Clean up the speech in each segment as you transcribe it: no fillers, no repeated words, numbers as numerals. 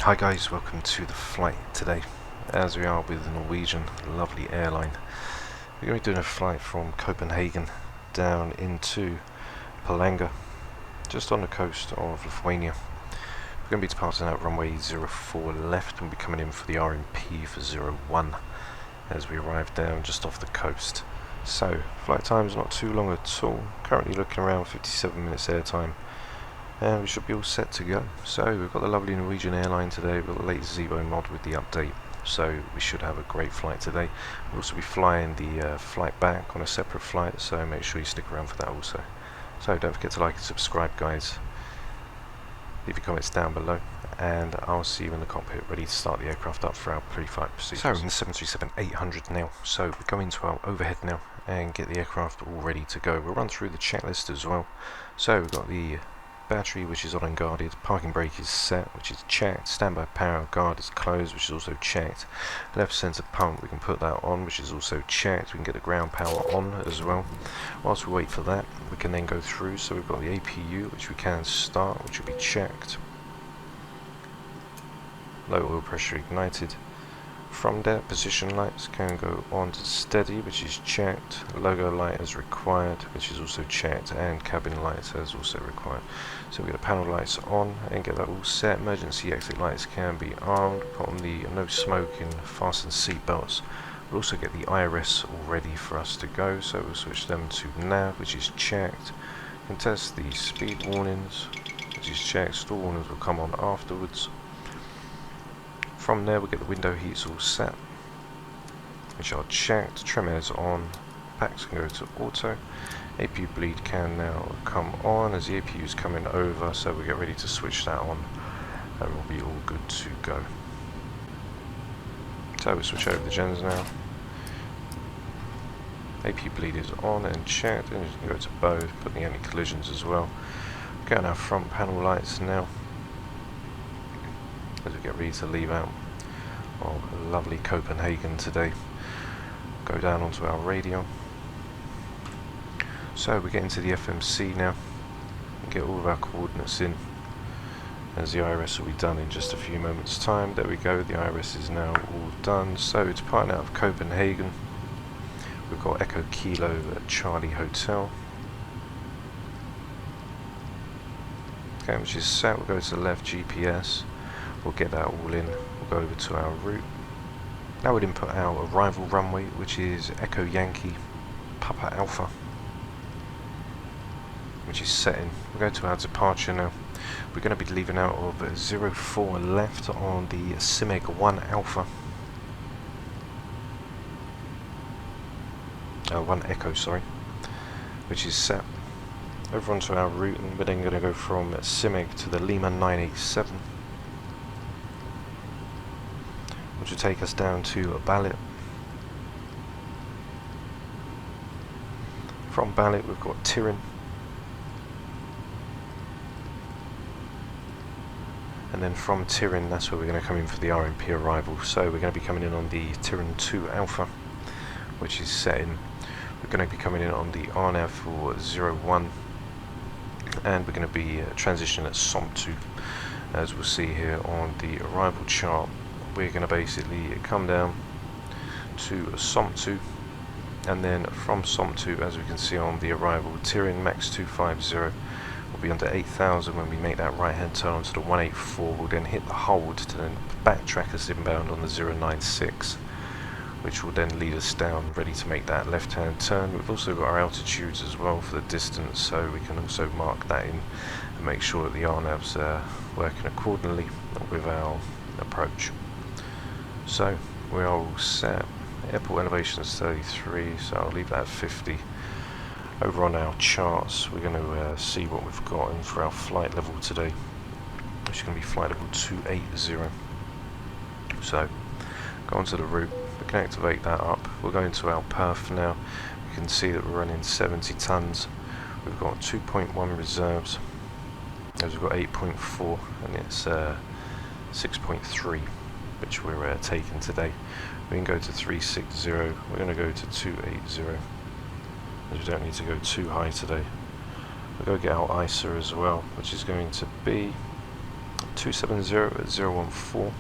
Hi guys, welcome to the flight today, as we are with the Norwegian lovely airline. We're going to be doing a flight from Copenhagen down into Palanga, just on the coast of Lithuania. We're going to be departing at runway 04 left and we'll be coming in for the RMP for 01 as we arrive down just off the coast. So, flight time's not too long at all, currently looking around 57 minutes airtime. And we should be all set to go. So we've got the lovely Norwegian airline today, we've got the latest Zebo mod with the update, so we should have a great flight today. We'll also be flying the flight back on a separate flight, so make sure you stick around for that also. So don't forget to like and subscribe guys, leave your comments down below, and I'll see you in the cockpit ready to start the aircraft up for our pre-flight procedures. So we're in the 737-800 now, so we'll go into our overhead now and get the aircraft all ready to go. We'll run through the checklist as well. So we've got the battery, which is on unguarded, parking brake is set, which is checked, standby power guard is closed, which is also checked, left sensor pump, we can put that on, which is also checked. We can get the ground power on as well. Whilst we wait for that, we can then go through. So we've got the APU, which we can start, which will be checked, low oil pressure ignited. From there, position lights can go on to steady, which is checked, logo light as required, which is also checked, and cabin lights as also required. So we get the panel lights on and get that all set. Emergency exit lights can be armed, put on the no smoking, fasten seat belts. We'll also get the IRS all ready for us to go, so we'll switch them to nav, which is checked. We can test the speed warnings, which is checked. Stall warnings will come on afterwards. From there we'll get the window heats all set, which are checked, trim airs on, packs can go to auto, APU bleed can now come on as the APU is coming over, so we'll get ready to switch that on and we'll be all good to go. So we'll switch over the gens now. APU bleed is on and checked, and you can go to both, put the anti-collisions as well. Get on our front panel lights now, as we get ready to leave out of lovely Copenhagen today. Go down onto our radio. So we get into the FMC now and get all of our coordinates in, as the IRS will be done in just a few moments time. There we go, the IRS is now all done. So departing out of Copenhagen, we've got Echo Kilo Charlie Hotel. Okay, which is set. We'll go to the left GPS. We'll get that all in, we'll go over to our route. Now we'll input our arrival runway, which is Echo Yankee Papa Alpha, which is set in. We'll go to our departure now. We're going to be leaving out of 04 left on the CIMEG 1 Alpha. 1 Echo, sorry, which is set. Over onto our route, and we're then going to go from CIMEG to the Lima 987. Which will take us down to Ballet. From Ballet we've got Tiryn, and then from Tiryn that's where we're going to come in for the RMP arrival. So we're going to be coming in on the Tiryn 2 Alpha, which is set in. We're going to be coming in on the RNAV for 01, and we're going to be transitioning at SOM2, as we'll see here on the arrival chart. We're going to basically come down to SOM2, and then from SOM2, as we can see on the arrival, Tiryn Max 250 will be under 8,000 when we make that right hand turn onto the 184. We'll then hit the hold to then backtrack us inbound on the 096, which will then lead us down ready to make that left hand turn. We've also got our altitudes as well for the distance, so we can also mark that in and make sure that the RNAVs are working accordingly with our approach. So we are all set. Airport elevation is 33, so I'll leave that at 50. Over on our charts, we're going to see what we've got in for our flight level today, which is going to be flight level 280. So go onto the route, we can activate that up. We'll go into our perf now. You can see that we're running 70 tons. We've got 2.1 reserves, as we've got 8.4, and it's 6.3. which we're taking today. We can go to 360, we're going to go to 280, as we don't need to go too high today. We'll go get our ISA as well, which is going to be 270014,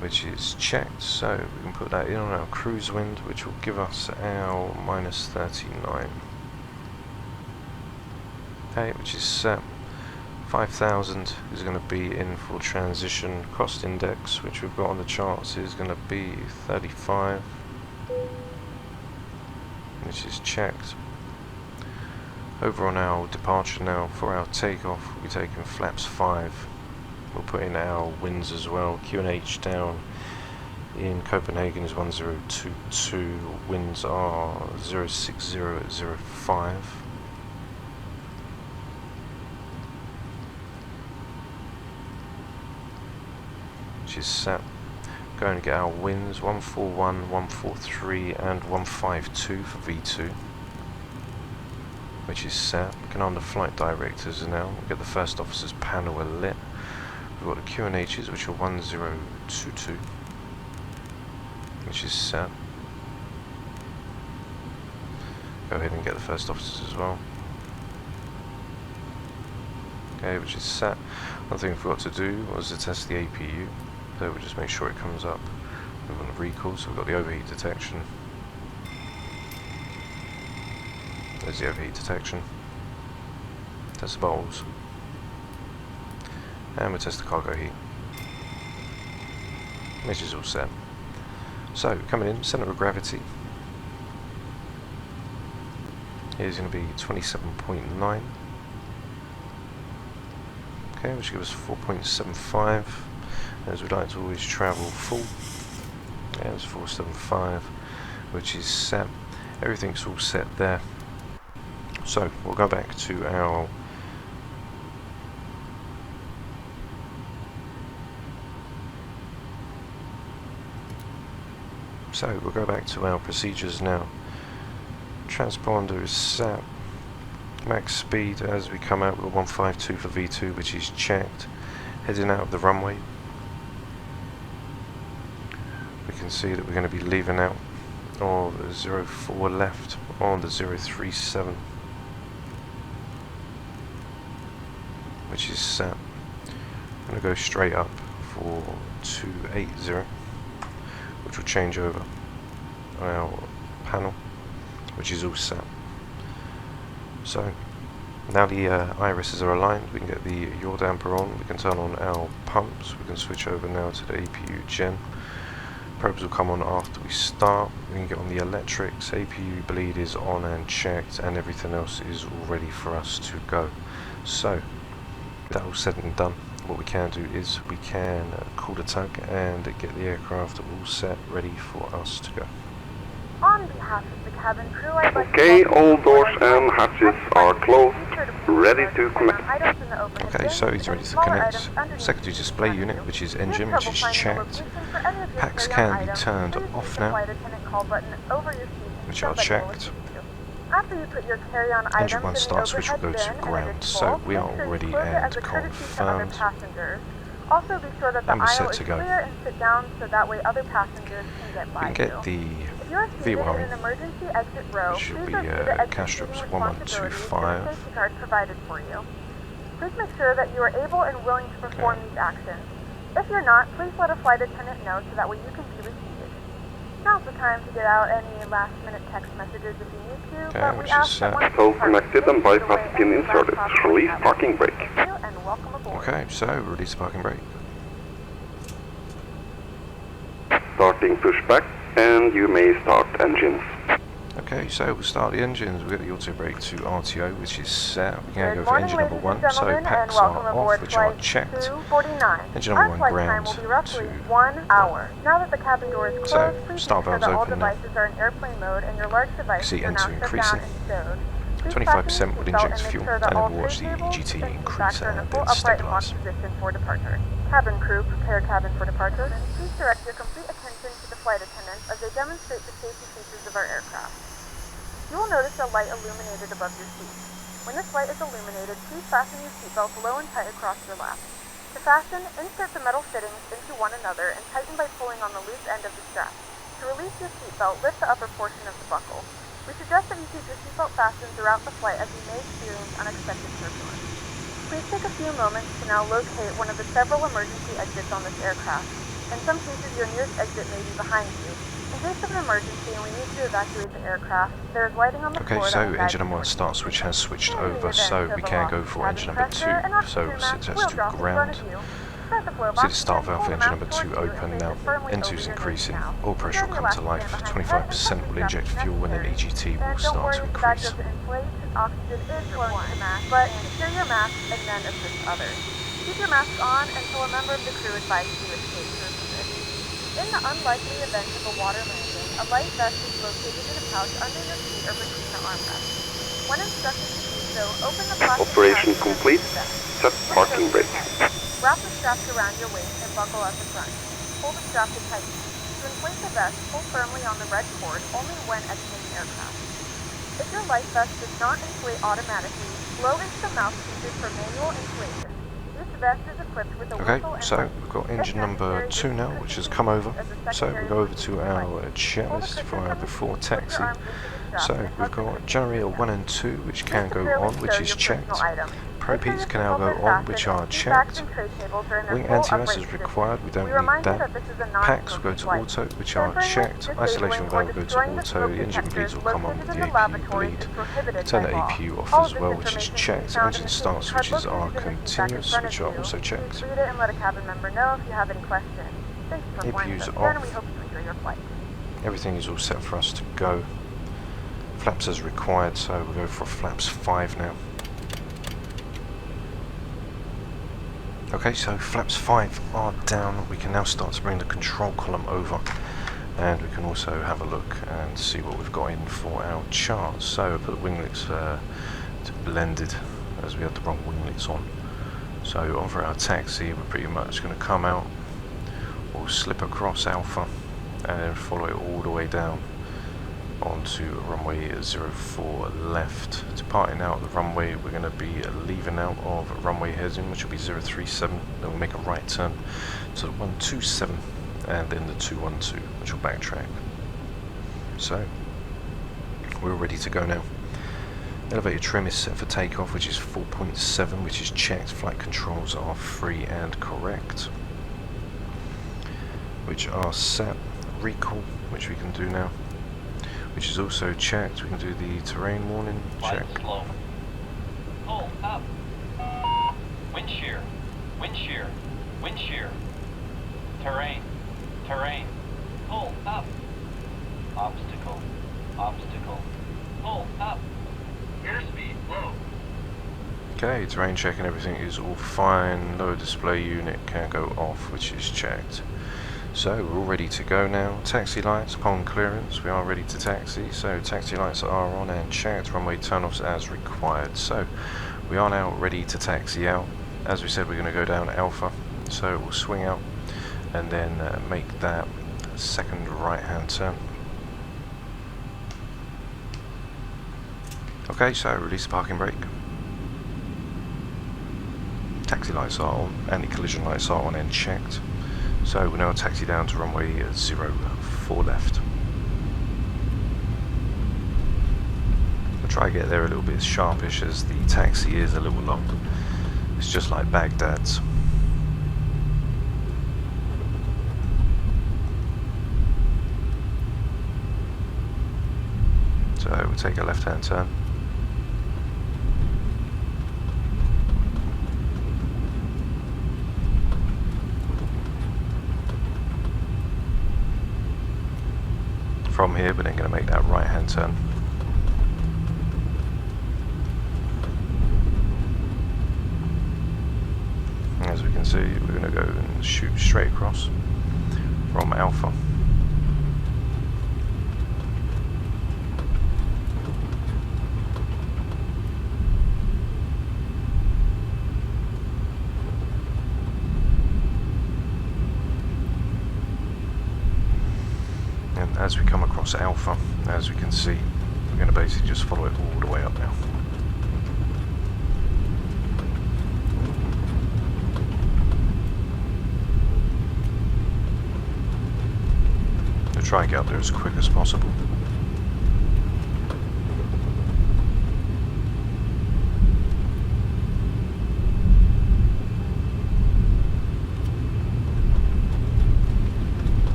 which is checked, so we can put that in on our cruise wind, which will give us our minus 39. Okay, which is set. 5,000 is going to be in for transition. Cost index, which we've got on the charts, is going to be 35, which is checked. Over on our departure now, for our takeoff, we're taking flaps 5. We'll put in our winds as well. QNH down in Copenhagen is 1022. Winds are 06005. Which is set. Going to get our winds 141, 143 and 152 for V2. Which is set. Looking on the flight directors now. We'll get the first officer's panel lit. We've got the QNHs, which are 1022, which is set. Go ahead and get the first officers as well. Okay, which is set. One thing I forgot to do was to test the APU, so we'll just make sure it comes up. Move on the recall, so we've got the overheat detection. There's the overheat detection. Test the bottles. And we'll test the cargo heat, which is all set. So, coming in, centre of gravity is going to be 27.9. Okay, which gives us 4.75, as we'd like to always travel full. Yeah, it's 475, which is set. Everything's all set there. So, we'll go back to our procedures now. Transponder is set. Max speed as we come out with 152 for V2, which is checked. Heading out of the runway. We can see that we're going to be leaving out on the 04 left on the 037, which is set. I'm going to go straight up for 280. Which will change over our panel, which is all set. So now the irises are aligned, we can get the yaw damper on, we can turn on our pumps, we can switch over now to the APU gen. Probes will come on after we start. We can get on the electrics, APU bleed is on and checked, and everything else is all ready for us to go. So that all said and done, what we can do is we can call the tug and get the aircraft all set, ready for us to go. On behalf of the cabin crew, I'd like okay, all doors and hatches are closed, ready to connect. Okay, so it's ready to connect. Secondary display unit, which is engine, which is checked. Packs can be turned off now, which are checked. After you put your carry-on Engine 1 start switch will go to ground, so we are all ready and confirmed. Also be sure that the And we're set aisle is to go. clear and sit down so that way other passengers can get by We can get you. the If you are seated in V-wiring, an emergency exit row, which should please be review the exit cash seating strips responsibilities 1125. and the safety card provided for you. Please make sure that you are able and willing to perform these actions. If you're not, please let a flight attendant know so that way you can be reseated. Now's the time to get out any last-minute text messages if you need to, but we which ask is that once So you park, connected and please bypass away pin any inserted. laptops Release and parking brake. Thank you and welcome aboard. Okay, so release parking brake. Starting pushback, and you may start engines. Okay, so we'll start the engines. We'll get the auto brake to RTO, which is set. We can Good go for morning, engine number ladies 1, and so gentlemen, packs and welcome are aboard off, which are flight checked. 249. Engine Our number 1 flight ground time will be roughly to 1 hour. Now that the cabin door is closed, So, please start make sure valves that all open now. devices are in airplane mode and your large devices See are now N2 shut increasing. down and stowed. Please 25% fasten your would seatbelt inject and make fuel, sure that and all then watch the tray tables GT and increase seatbacks are in a and full then upright and locked stabilise. position for departure. Cabin crew, prepare cabin for departure. Please direct your complete attention to the flight attendants as they demonstrate the safety features of our aircraft. You will notice a light illuminated above your seat. When this light is illuminated, please fasten your seatbelt low and tight across your lap. To fasten, insert the metal fittings into one another and tighten by pulling on the loose end of the strap. To release your seatbelt, lift the upper portion of the buckle. We suggest that you keep your seatbelt fastened throughout the flight as you may experience unexpected turbulence. Please take a few moments to now locate one of the several emergency exits on this aircraft. In some cases, your nearest exit may be behind you. In case of an emergency and we need to evacuate the aircraft, there is lighting on the floor. Okay, so engine number 1 start switch has switched over, so we can go for engine number 2. So set us to ground. See the start valve for engine number 2 open now. N2 is increasing, oil pressure will come to life, 25% will inject fuel and then EGT will start to increase. Oxygen is flowing to mask, but secure your mask and then assist others. Keep your mask on until a member of the crew advises you to escape through the position. In the unlikely event of a water landing, a light vest is located in a pouch under your seat or between the armrests. When instructed to do so, open the plastic Operation pouch complete. Set parking brake. Wrap the straps around your waist and buckle at the front. Pull the strap to tighten. To inflate the vest, pull firmly on the red cord only when exiting the aircraft. If your life vest does not inflate automatically, blow into the mouthpieces for manual inflation. This vest is equipped with a whistle and so we've got engine number 2 now, which has come over. So we go over to our checklist for our before taxi. So we've got generator 1 and 2, which can go on, which is checked. Propees can now go on, which are checked. Wing anti-ice is required, we don't need that. Packs will go to auto, which are checked. Isolation valve will go to auto, the engine bleeds will come on with the APU bleed. Turn the APU off as well, which is checked. Engine start switches are continuous, which are also checked. APU's off. Everything is all set for us to go. Flaps as required, so we'll go for flaps 5 now. Okay, so flaps 5 are down. We can now start to bring the control column over, and we can also have a look and see what we've got in for our charts. So I put the winglets to blended, as we had the wrong winglets on. So on for our taxi, we're pretty much going to come out, we'll slip across Alpha, and then follow it all the way down onto runway 04 left. Departing out the runway, we're going to be leaving out of runway heading, which will be 037. Then we'll make a right turn to the 127 and then the 212, which will backtrack. So we're ready to go now. Elevator trim is set for takeoff, which is 4.7, which is checked. Flight controls are free and correct, which are set. Recall, which we can do now, which is also checked. We can do the terrain warning check. Slow. Pull up. Wind shear. Wind shear. Wind shear. Terrain. Terrain. Pull up. Obstacle. Obstacle. Pull up. Airspeed low. Okay, terrain check and everything is all fine. Lower display unit can go off, which is checked. So we're all ready to go now. Taxi lights upon clearance, we are ready to taxi. So taxi lights are on and checked. Runway turnoffs as required. So we are now ready to taxi out. As we said, we're going to go down Alpha. So we'll swing out and then make that second right hand turn. Okay, so release the parking brake. Taxi lights are on, anti-collision lights are on and checked. So we'll now taxi down to runway 04 left. We'll try to get there a little bit sharpish, as the taxi is a little long. It's just like Baghdad's. So we'll take a left hand turn. From here, we're then going to make that right hand turn. As we can see, we're going to go and shoot straight across from Alpha. And as we come across Alpha, as we can see, we're going to basically just follow it all the way up now. We'll try and get up there as quick as possible.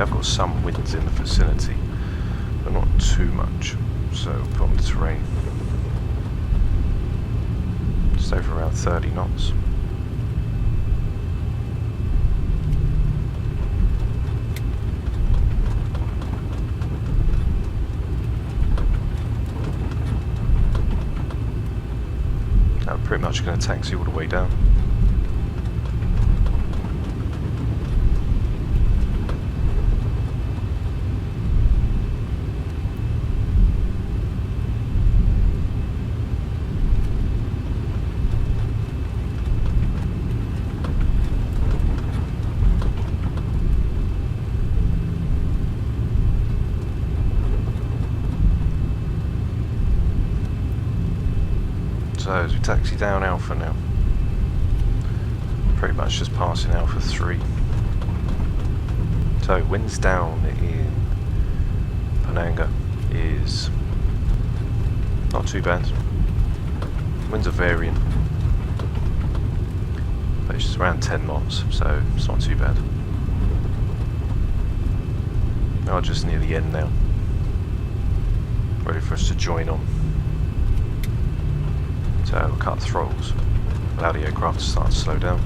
have got some winds in the vicinity, but not too much. So put on the terrain. Just over around 30 knots. I'm pretty much going to taxi all the way down. So as we taxi down Alpha now, pretty much just passing Alpha 3. So winds down in Palanga is not too bad. Winds are varying, but it's just around 10 knots, so it's not too bad. Now just near the end now, ready for us to join on. So we'll cut the throttles, allow the aircraft to start to slow down.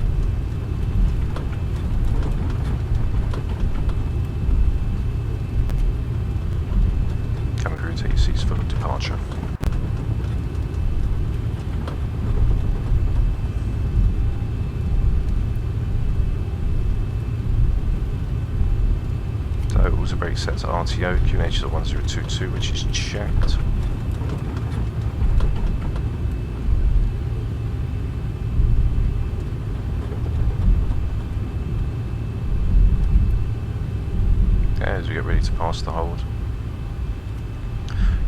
Cabin crew, take your seats for departure. So also brake set to RTO, QNH is at 1022, which is checked. As we get ready to pass the hold,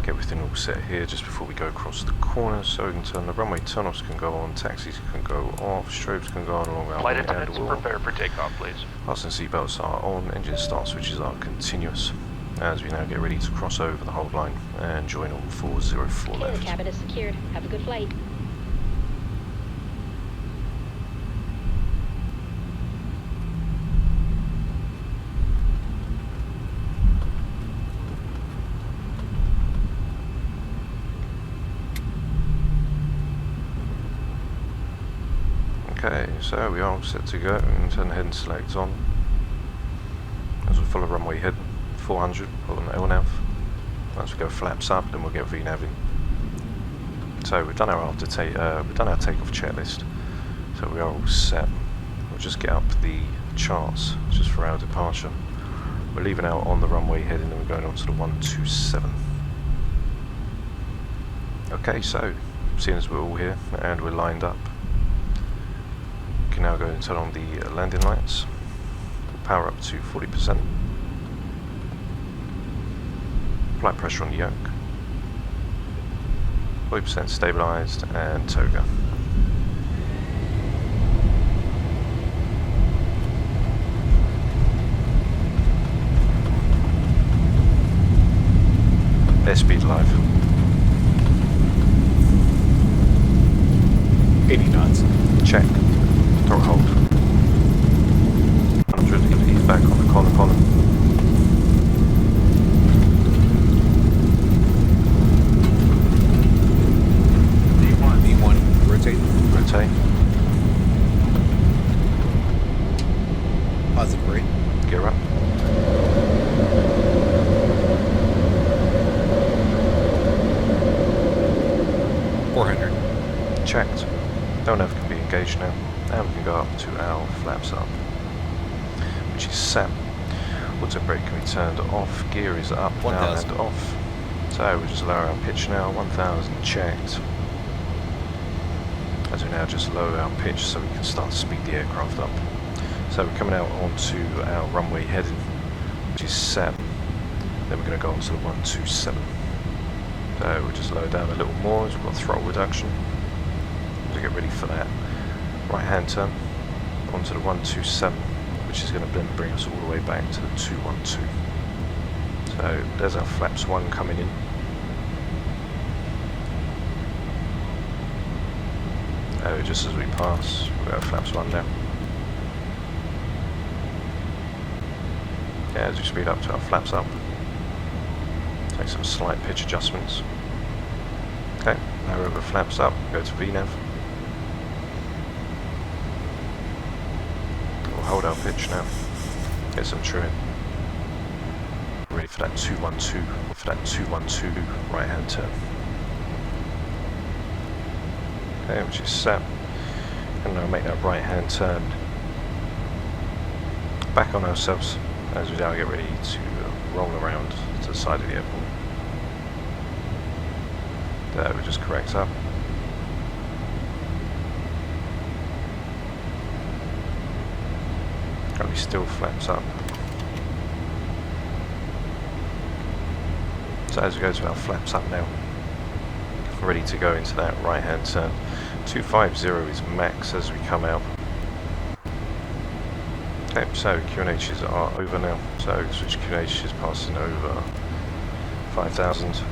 get everything all set here just before we go across the corner, so we can turn the runway turn-offs can go on, taxis can go off, strobes can go on along our Flight way attendants, and prepare for takeoff, please. fasten seatbelts are on, engine start switches are continuous. As we now get ready to cross over the hold line and join on 404 Okay, left. the cabin is secured. Have a good flight. Okay, so we are all set to go, and turn head and select on. As we follow runway head 400 on LNAV. Once we go flaps up, then we'll get VNAV in. So we've done our takeoff checklist, so we are all set. We'll just get up the charts just for our departure. We're leaving out on the runway head, and then we're going on to the 127. Okay, so seeing as we're all here and we're lined up, we can now go and turn on the landing lights. Power up to 40%. Flight pressure on the yoke. 40% stabilised and toga. Airspeed live. 80 knots. Check. Throttle hold. 100, going to ease back on the column. V1, rotate. Rotate. Positive rate. Gear up. Checked. LNAV can be engaged now, and we can go up to our flaps up, which is set. Auto brake can be turned off, gear is up now and off. So we'll just lower our pitch now, 1000 checked. As we now just lower our pitch so we can start to speed the aircraft up. So we're coming out onto our runway heading, which is set. Then we're going to go on to the 127. So we'll just lower down a little more as we've got throttle reduction. To get ready for that right hand turn onto the 127, which is going to then bring us all the way back to the 212. So there's our flaps 1 coming in. Just as we pass, we've got our flaps 1 now. Okay, as we speed up to our flaps up, take some slight pitch adjustments. Okay, now over flaps up, go to VNAV. We'll hold our pitch now, get some trimming. Ready for that 212, or for that 212 right hand turn. Okay, which is set. And now make that right hand turn back on ourselves as we now get ready to roll around to the side of the airport. There, we just correct up. And we still flaps up. So as we go to our flaps up now, ready to go into that right hand turn. 250 is max as we come out. Okay, so QNHs are over now. So switch QNH is passing over 5,000.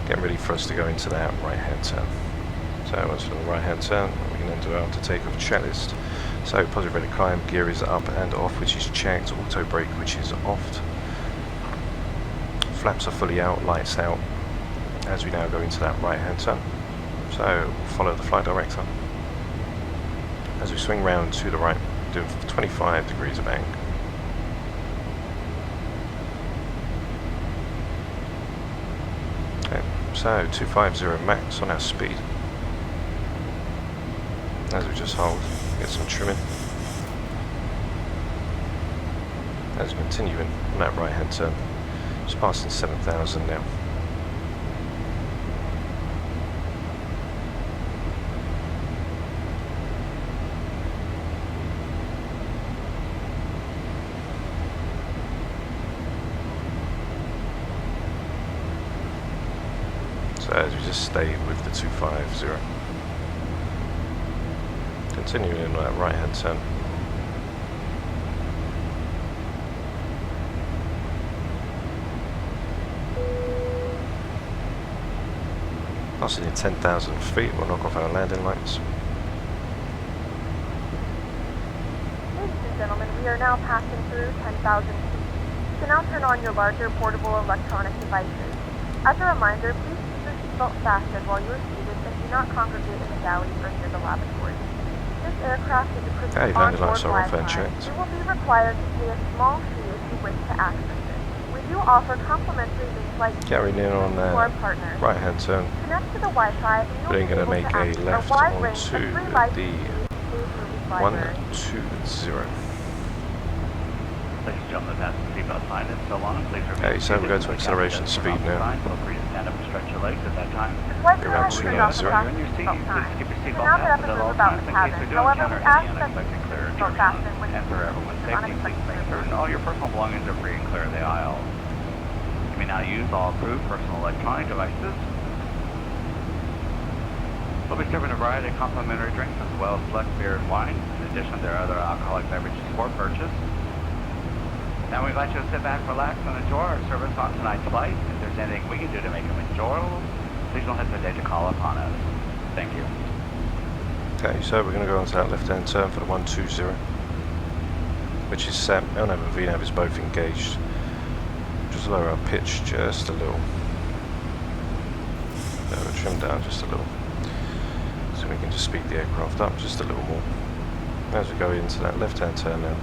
Getting ready for us to go into that right hand turn. So once we're on the right hand turn, we can then do our to takeoff checklist. So positive rate of climb, gear is up and off, which is checked. Auto brake, which is offed. Flaps are fully out, lights out. As we now go into that right hand turn. So we'll follow the flight director. As we swing round to the right, doing 25 degrees of bank. Okay, so 250 max on our speed. As we just hold, get some trimming. As we continue in on that right hand turn, just passing 7,000 now. So as we just stay with the 250. Continuing in that right hand turn. Passing in 10,000 feet, we'll knock off our landing lights. Ladies and gentlemen, we are now passing through 10,000 feet. You can now turn on your larger portable electronic devices. As a reminder, please keep your seatbelt fastened while you are seated and do not congregate in the galleys or near the lavatory. This aircraft is equipped with onboard Wi-Fi. You will be required to pay a small fee if you wish to access it. We do offer complimentary in-flight carrying in on to our partners. right hand turn. Connect to the Wi-Fi and you'll be able to access a wide range of free live the movie library. 120. Ladies and gentlemen, fasten the seatbelt sign is still on. Please remain Okay, so we go to acceleration speed now. Feel free to stand up and stretch your legs at that time. The flight You're crew around has turned off the 290. You're in your seat. fasten Please keep your You seatbelt can now get up fastened and at all move about times the in case cabin. we do However, encounter we ask any that unexpected clear you turbulence. fasten when And for you everyone's see safety, please unexpected make certain all your personal belongings are free and clear of the aisle. You may now use all approved personal electronic devices. We'll be serving a variety of complimentary drinks as well as select beer and wine. In addition, there are other alcoholic beverages for purchase. Now we invite you to sit back, relax, and enjoy our service on tonight's flight. If there's anything we can do to make them enjoyable, please don't hesitate to call upon us. Thank you. Okay, so we're going to go on to that left-hand turn for the 120, which is set. LNAV and VNAV is both engaged. Just lower our pitch just a little. There, we'll trim down just a little, so we can just speed the aircraft up just a little more. As we go into that left-hand turn now.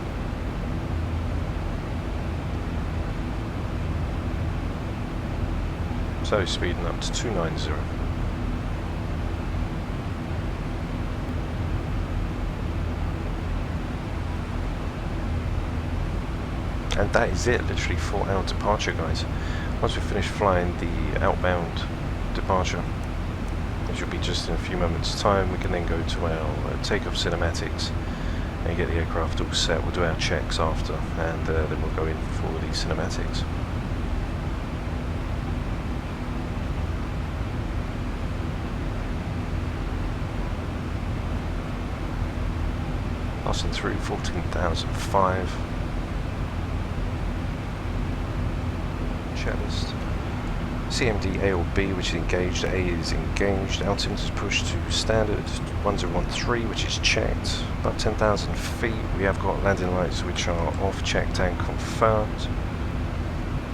So speeding up to 290. And that is it, literally for our departure, guys. Once we finish flying the outbound departure, which will be just in a few moments time, we can then go to our takeoff cinematics and get the aircraft all set. We'll do our checks after, and then we'll go in for the cinematics. Passing through 14,005. Checklist. CMD A or B, which is engaged. A is engaged. Altimeter is pushed to standard 1013, which is checked. About 10,000 feet. We have got landing lights which are off, checked and confirmed.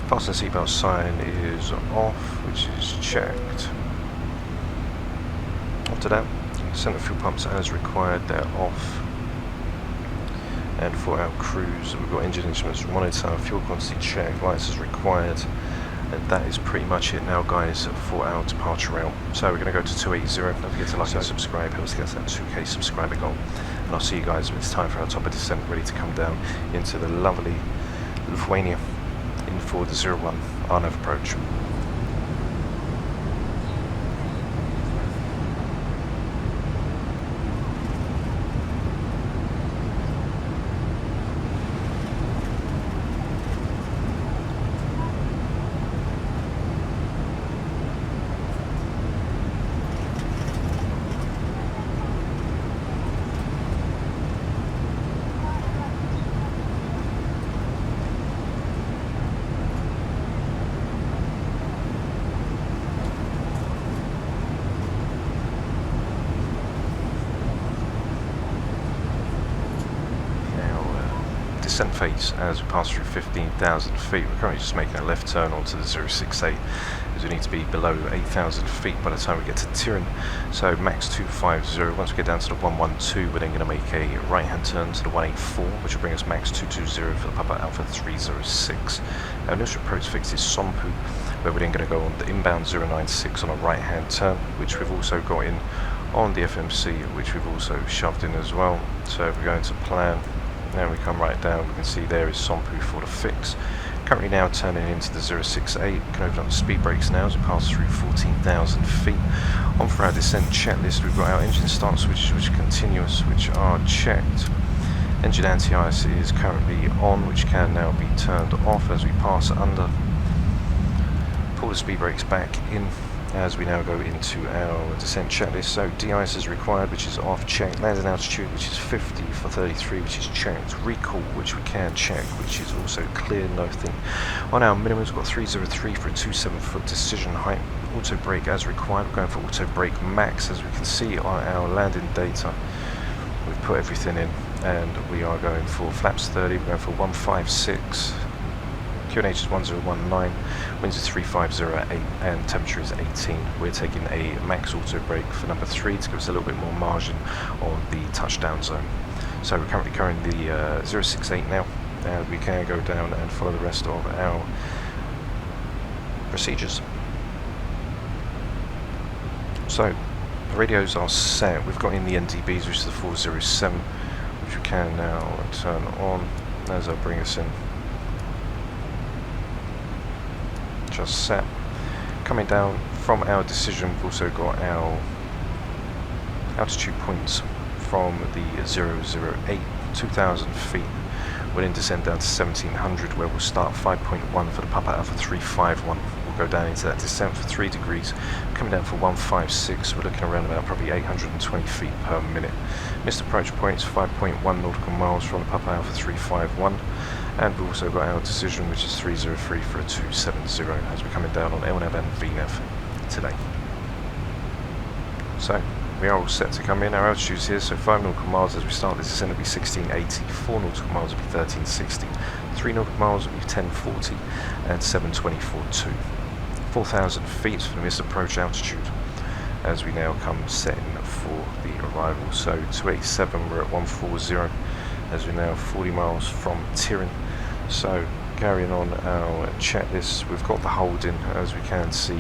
Fasten seatbelt sign is off, which is checked. After that, center fuel pumps as required, they're off. And for our cruise, we've got engine instruments monitor, fuel quantity check, lights as required. And that is pretty much it now, guys, for our departure route. So we're going to go to 280. Don't forget to like and subscribe. Help us get to that 2K subscriber goal. And I'll see you guys when it's time for our top of descent, ready to come down into the lovely Lithuania in for the 01 RNAV approach. Descent phase as we pass through 15,000 feet. We're currently just making a left turn onto the 068 as we need to be below 8,000 feet by the time we get to Tiryn. So max 250. Once we get down to the 112, we're then going to make a right hand turn to the 184, which will bring us max 220 for the Papa Alpha 306. Our initial approach fix is Sompu, where we're then going to go on the inbound 096 on a right hand turn, which we've also got in on the FMC, which we've also shoved in as well. So if we go into plan, now we come right down, we can see there is Sompu for the fix. Currently now turning into the 068, can open up the speed brakes now as we pass through 14,000 feet. On for our descent checklist, we've got our engine start switches which are continuous, which are checked. Engine anti-ice is currently on, which can now be turned off as we pass under. Pull the speed brakes back in as we now go into our descent checklist. So de-ice is required, which is off, checked. Landing altitude, which is 50 for 33, which is checked. Recall, which we can check, which is also clear, nothing. On our minimums, we've got 303 for a 27-foot decision height. Auto brake as required. We're going for auto brake max, as we can see on our landing data. We've put everything in, and we are going for flaps 30. We're going for 156. QNH is 1019, winds is 3508, and temperature is 18. We're taking a max auto brake for number 3 to give us a little bit more margin on the touchdown zone. So we're currently carrying the 068 now, and we can go down and follow the rest of our procedures. So the radios are set. We've got in the NDBs, which is the 407, which we can now turn on as they'll bring us in. Just set. Coming down from our decision, we've also got our altitude points from the 008, 2,000 feet. We'll then descend down to 1,700, where we'll start 5.1 for the Papa Alpha 351. We'll go down into that descent for 3 degrees. Coming down for 156, we're looking around about probably 820 feet per minute. Missed approach points 5.1 nautical miles from the Papa Alpha 351. And we've also got our decision, which is 303 for a 270 as we're coming down on LNAV and VNAV today. So we are all set to come in. Our altitude's here, so 5 nautical miles as we start this descent will be 1680, 4 nautical miles will be 1360, 3 nautical miles will be 1040, and 724.2. 4,000 feet for the missed approach altitude as we now come setting for the arrival. So 287, we're at 140 as we're now 40 miles from Tiryn. So carrying on our checklist, we've got the hold in, as we can see,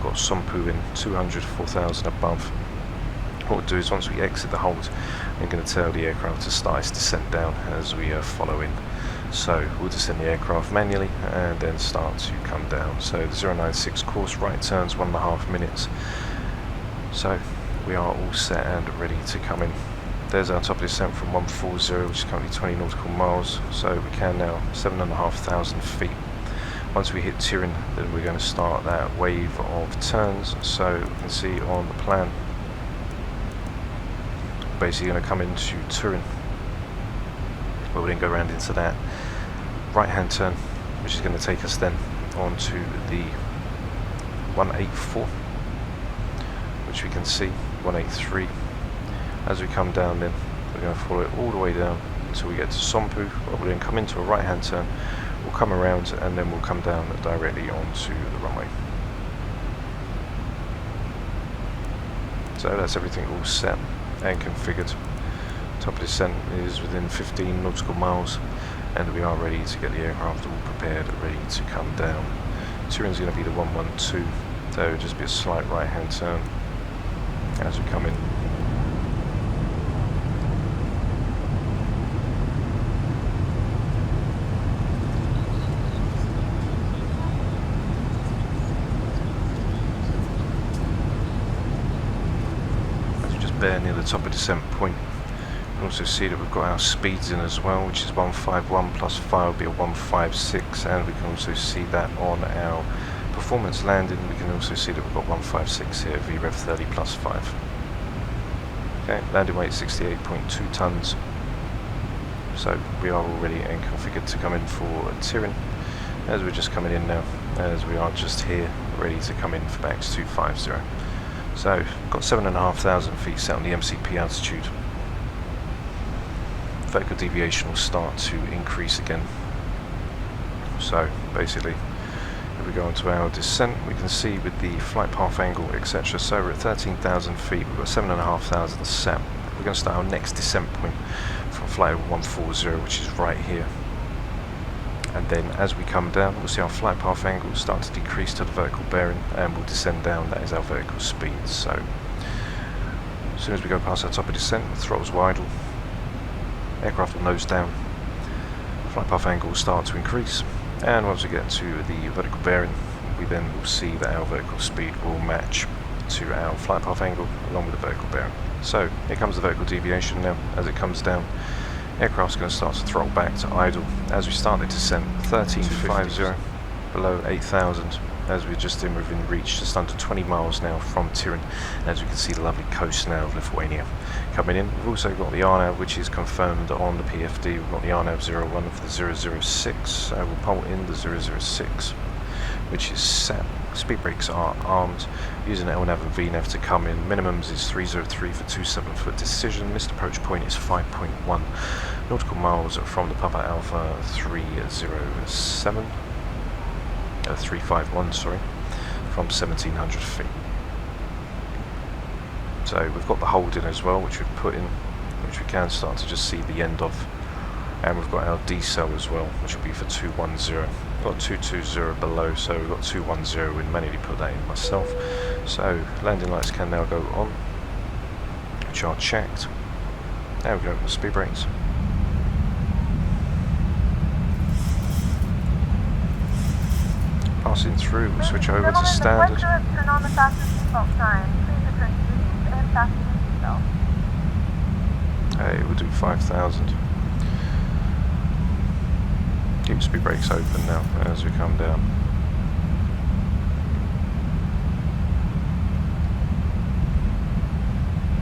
got Sompu in 200, 4,000 above. What we'll do is once we exit the hold, I'm going to tell the aircraft to start its descent down as we follow in. So we'll descend the aircraft manually and then start to come down. So the 096 course right turns 1.5 minutes. So we are all set and ready to come in. There's our top of descent from 140, which is currently 20 nautical miles, so we can now 7,500 feet. Once we hit Tiryn, then we're going to start that wave of turns. So you can see on the plan, basically going to come into Tiryn, where we then go around into that right hand turn, which is going to take us then onto the 184, which we can see, 183. As we come down then, we're going to follow it all the way down until we get to Sompu, where we'll then come into a right hand turn, we'll come around and then we'll come down directly onto the runway. So that's everything all set and configured. Top of descent is within 15 nautical miles and we are ready to get the aircraft all prepared, ready to come down. Turin's going to be the 112, so it'll just be a slight right hand turn as we come in. There near the top of descent point, you can also see that we've got our speeds in as well, which is 151 plus 5 will be a 156, and we can also see that on our performance landing. We can also see that we've got 156 here, VREV 30 plus 5. Okay, landing weight 68.2 tons. So we are all ready and configured to come in for Tirin, as we're just coming in now, as we are just here ready to come in for Max 250. So, got 7,500 feet set on the MCP altitude. Vertical deviation will start to increase again. So, basically, if we go onto our descent, we can see with the flight path angle, etc. So, we're at 13,000 feet, we've got 7,500 set. We're going to start our next descent point from flight 140, which is right here. And then as we come down, we'll see our flight path angle start to decrease to the vertical bearing and we'll descend down. That is our vertical speed. So as soon as we go past our top of descent, the throttle's widle, aircraft will nose down, flight path angle will start to increase, and once we get to the vertical bearing, we then will see that our vertical speed will match to our flight path angle along with the vertical bearing. So here comes the vertical deviation now. As it comes down, aircraft's going to start to throttle back to idle. As we start the descent, 1350, below 8,000. As we're just in within reach, just under 20 miles now from Tirin. As we can see the lovely coast now of Lithuania. Coming in, we've also got the RNAV, which is confirmed on the PFD. We've got the RNAV 01 for the 006. So we'll pull in the 006, which is set. Speed brakes are armed, using LNAV and VNAV to come in. Minimums is 303 for 27 foot decision. Missed approach point is 5.1 nautical miles from the Papa Alpha 307, 351, sorry, from 1700 feet. So we've got the hold in as well, which we've put in, which we can start to just see the end of. And we've got our decel as well, which will be for 210. We've got 220 below, so we've got 210. We manually put that in myself. So landing lights can now go on, which are checked. There we go, the speed brakes. Passing through, we'll switch over to standard. Turn on the fasten seatbelt sign. Please return to your seats and fasten your seatbelt. Hey, we'll do 5,000. Keep speed brakes open now as we come down.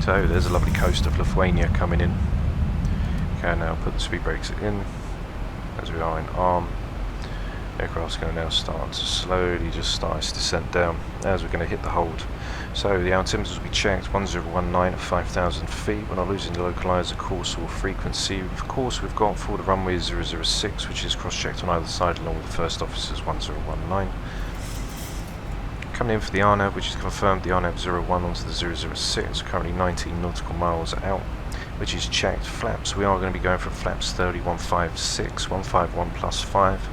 So there's a lovely coast of Lithuania coming in. Can now put the speed brakes in as we are in arm. Aircraft's going to now start to slowly just start its descent down as we're going to hit the hold. So the altimeters will be checked, 1019 at 5,000 feet. We're not losing the localizer, course or frequency. Of course we've got for the runway 006, which is cross-checked on either side along with the first officer's 1019. Coming in for the RNAV, which is confirmed, the RNAV 01 onto the 006, currently 19 nautical miles out, which is checked. Flaps, we are going to be going for flaps 30.156, 151 plus 5.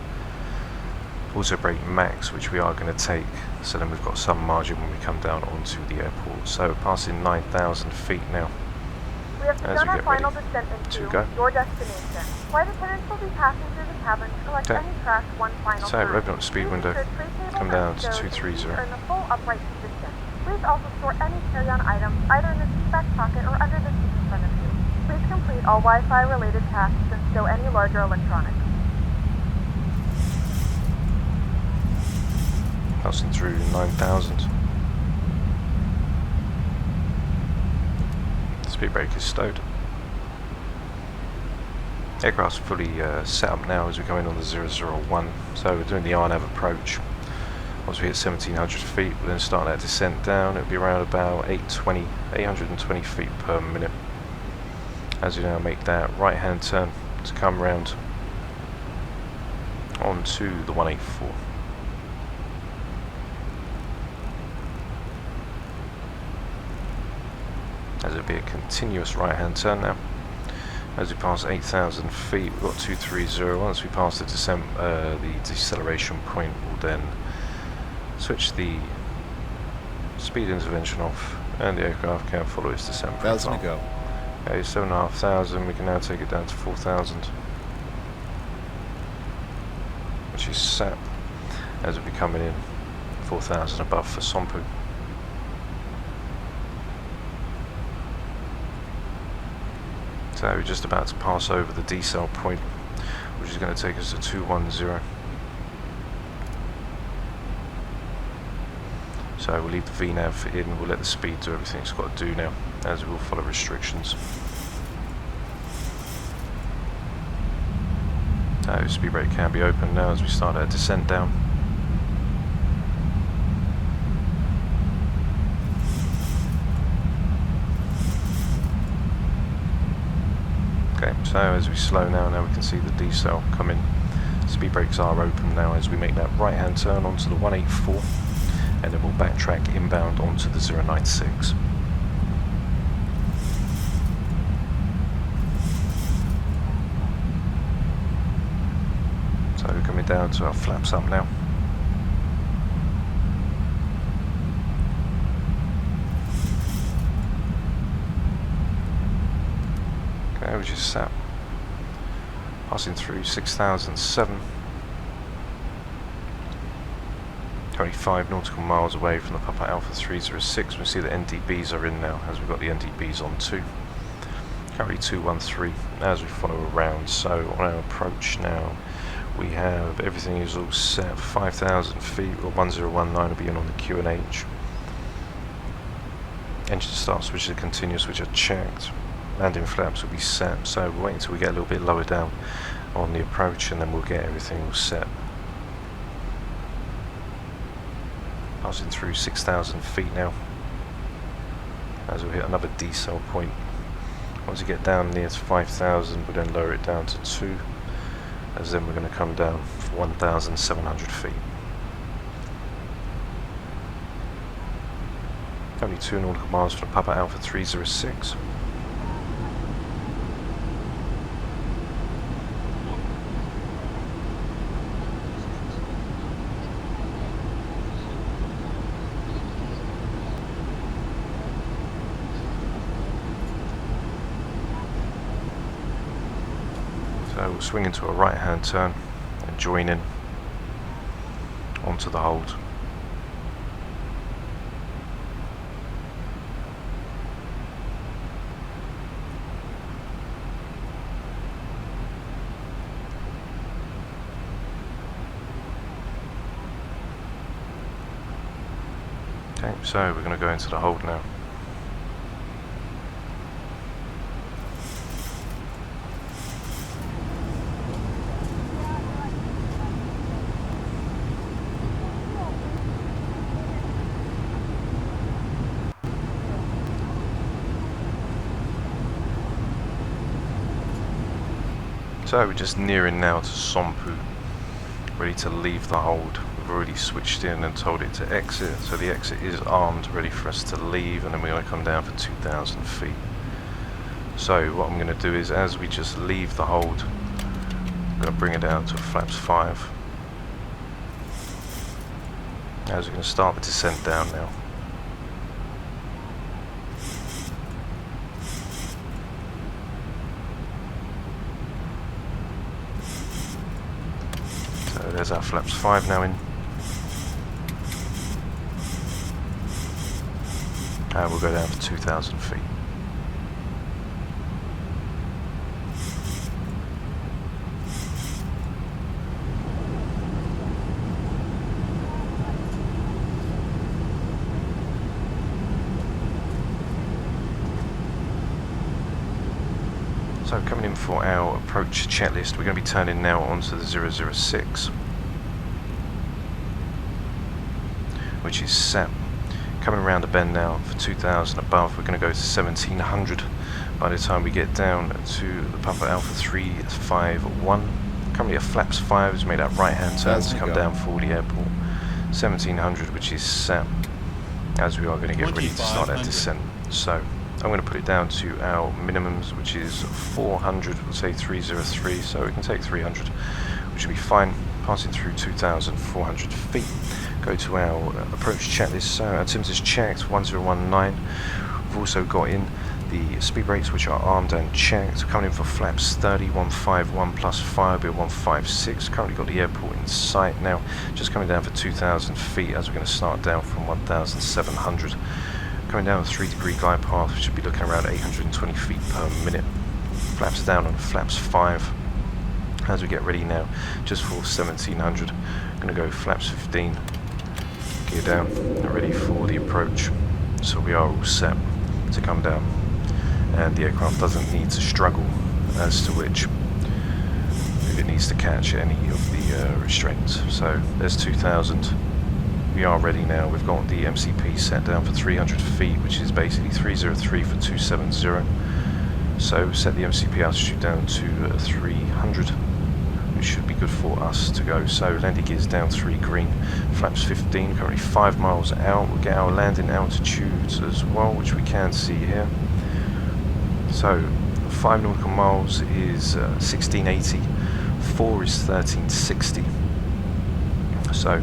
Also brake max, which we are going to take, so then we've got some margin when we come down onto the airport. So passing 9,000 feet now. We have begun our final descent into your destination. Flight attendants will be passing through the cabin to collect any trash one final time. So revving up the speed window, come down to 230. In the full upright position. Please also store any carry-on items either in the seat back pocket or under the seat in front of you. Please complete all Wi-Fi related tasks and stow any larger electronics. Passing through 9,000. Speed brake is stowed. Aircraft's fully set up now as we go in on the 001. So we're doing the RNAV approach. Once we hit 1700 feet, we'll then start that descent down. It'll be around about 820 feet per minute. As we now make that right hand turn to come round onto the 184. As it'll be a continuous right hand turn now. As we pass 8,000 feet, we've got 230. Once we pass the deceleration point, we'll then switch the speed intervention off, and the aircraft can follow its descent profile. 1,000 to go. Okay, 7,500. We can now take it down to 4,000, which is set as we'll be coming in 4,000 above for Sompu. So we're just about to pass over the decel point, which is going to take us to 210. So we'll leave the VNAV in, we'll let the speed do everything it's got to do now, as we will follow restrictions. So speed brake can be opened now as we start our descent down. Okay, so as we slow now we can see the decel come in. Speed brakes are open now as we make that right hand turn onto the 184, and then we'll backtrack inbound onto the 096. So we're coming down to our flaps up now. Okay, we just sat passing through 6,007. 25 nautical miles away from the Papa Alpha 306. We see the NDBs are in now, as we've got the NDBs on 2. Currently 213 as we follow around. So on our approach now, we have everything is all set. 5,000 feet, or 1019 will be in on the QNH. Engine start switches are continuous, which are checked. Landing flaps will be set, so we'll wait until we get a little bit lower down on the approach, and then we'll get everything all set. Passing through 6,000 feet now, as we hit another decel point. Once we get down near to 5,000, we'll then lower it down to 2, as then we're going to come down for 1,700 feet. Only 2 nautical miles from Papa Alpha 306. So we'll swing into a right hand turn and join in onto the hold. Okay, so we're going to go into the hold now. So we're just nearing now to Sompu, ready to leave the hold. We've already switched in and told it to exit, so the exit is armed, ready for us to leave, and then we're going to come down for 2,000 feet. So what I'm going to do is, as we just leave the hold, I'm going to bring it down to flaps 5. As we're going to start the descent down now. So there's our flaps 5 now in. And we'll go down for 2,000 feet. So coming in for our approach checklist, we're going to be turning now onto the 006. which is set. Coming around the bend now for 2000 above, we're going to go to 1700 by the time we get down to the Papa Alpha 351. Currently a flaps 5 has made that right hand turn to come down for the airport. 1700, which is set, as we are going to get ready to start that descent. So I'm going to put it down to our minimums, which is 400, we'll say 303, so we can take 300, which will be fine. Passing through 2,400 feet. Go to our approach checklist. So our Tim's is checked, 1019. We've also got in the speed brakes, which are armed and checked. Coming in for flaps 30, 151 plus fire bill 156. Currently got the airport in sight now. Just coming down for 2,000 feet as we're going to start down from 1,700. Coming down a 3-degree glide path, we should be looking around 820 feet per minute. Flaps down on flaps 5. As we get ready now, just for 1700, I'm going to go flaps 15, gear down, and ready for the approach. So we are all set to come down, and the aircraft doesn't need to struggle as to which, if it needs to catch any of the restraints. So there's 2000. We are ready now. We've got the MCP set down for 300 feet, which is basically 303 for 270. So set the MCP altitude down to 300. Which should be good for us to go. So landing gears down 3 green, flaps 15, currently 5 miles out. We'll get our landing altitudes as well, which we can see here. So 5 nautical miles is 1680, 4 is 1360. So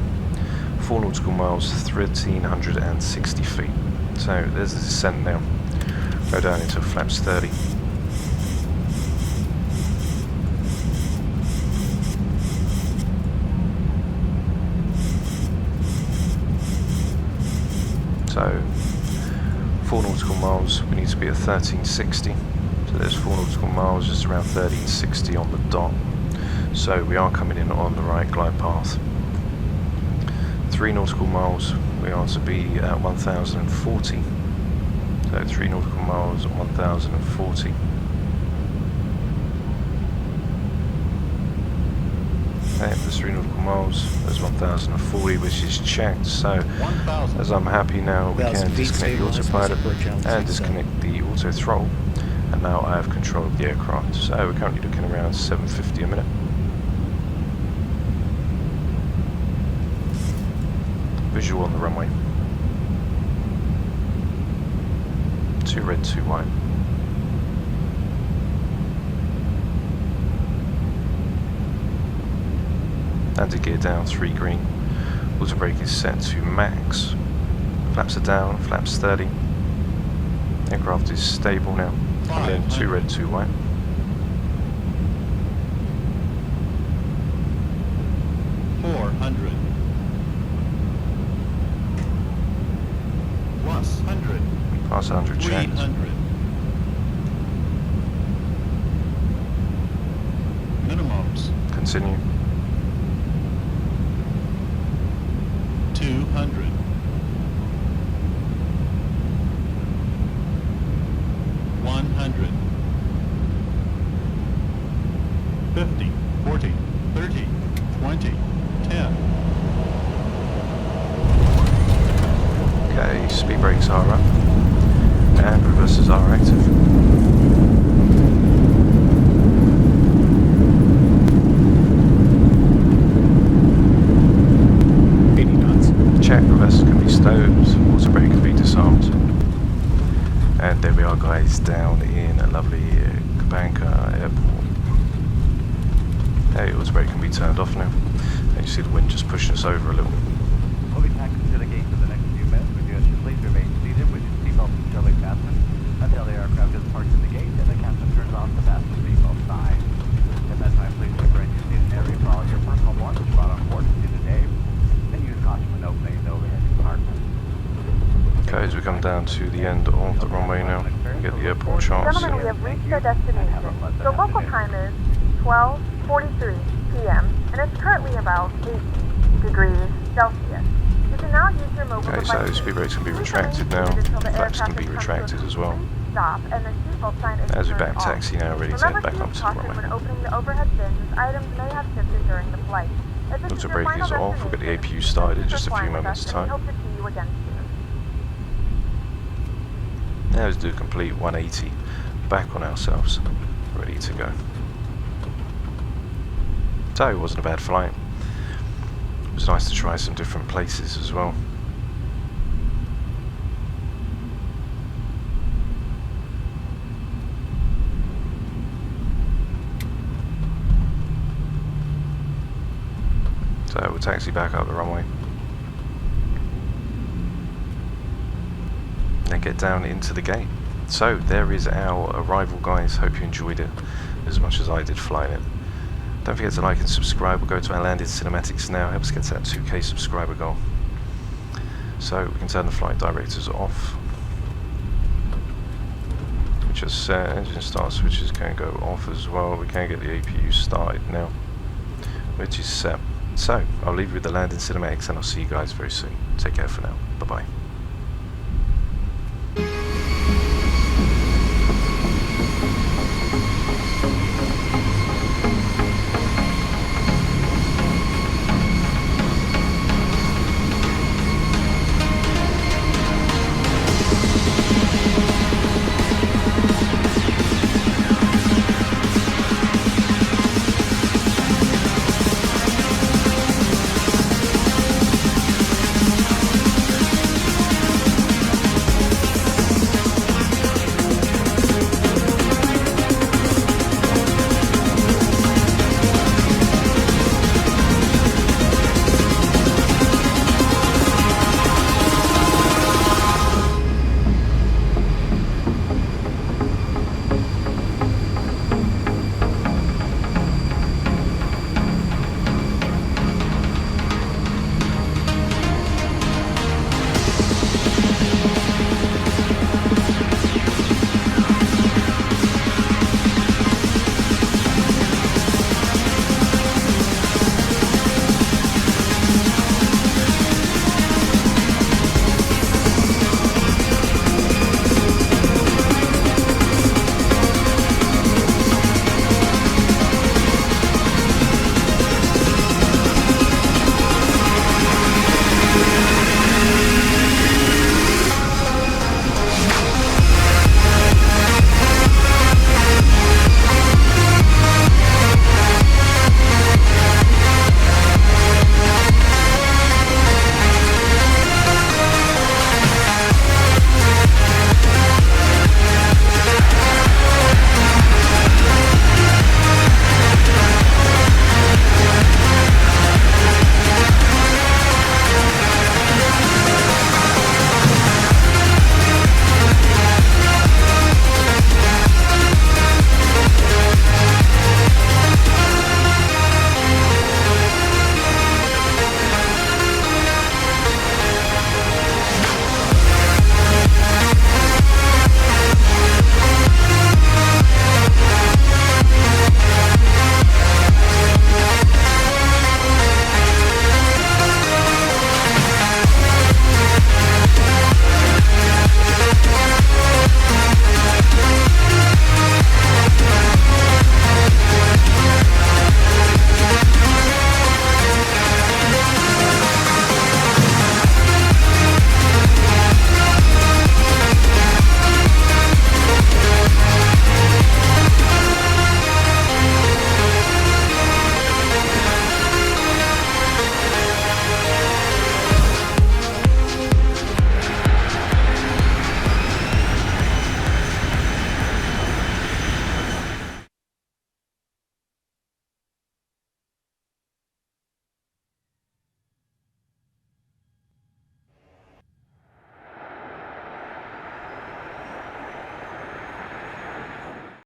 4 nautical miles, 1360 feet. So there's the descent now. Go down into flaps 30. So 4 nautical miles, we need to be at 1360. So there's 4 nautical miles, just around 1360 on the dot. So we are coming in on the right glide path. 3 nautical miles, we are to be at 1040. So 3 nautical miles at 1040. There's 3 nautical miles, there's 1040, which is checked. So as I'm happy now, we can disconnect the autopilot and disconnect the auto throttle, and now I have control of the aircraft. So we're currently looking around 750 a minute. Visual on the runway. 2 red, 2 white. Landing gear down, 3 green. Auto brake is set to max. Flaps are down, flaps 30. Aircraft is stable now. And then 2 red, 2 white. Plus 100. Pass 100 checked. 300. Minimums. Continue. 200. 100. 50. 40. 30. 20. 10. Okay, speed brakes are up. And reversers are active. Check, reverse can be stowed, auto brake can be disarmed. And there we are, guys, down in a lovely Copenhagen airport. Hey, auto brake can be turned off now. And you see the wind just pushing us over a little. We'll be taxiing to the gate for the next few minutes. We do ask you please remain seated with your seatbelt securely fastened until the aircraft is parked in the gate and the captain turns off the fasten seatbelt sign. At that time, please refrain your seated area for all your personal belongings brought on board to the day. Caution when opening the overhead compartment. Okay, as we come down to the end of the runway now, we get the airport charts. Gentlemen, we have reached our destination. The local time is 12:43 p.m. and it's currently about 8 degrees Celsius. You can now use your mobile Okay, so speed brakes can be retracted now, flaps can be retracted as well. Stop and the seatbelt sign is As we turned back taxi now, ready to head back up to the runway. when opening the overhead bins as items may have shifted during the flight. Auto brake is off, we'll get the APU started in just a few moments time. you again soon. Now let's do a complete 180 back on ourselves, ready to go. So it wasn't a bad flight. It was nice to try some different places as well. So we'll taxi back up the runway. And get down into the gate. So there is our arrival, guys. Hope you enjoyed it as much as I did flying it. Don't forget to like and subscribe. We'll go to our landed cinematics now. Help us get to that 2K subscriber goal. So we can turn the flight directors off. We just engine start switches can go off as well. We can get the APU started now, which is set. So I'll leave you with the landing cinematics, and I'll see you guys very soon. Take care for now. Bye bye.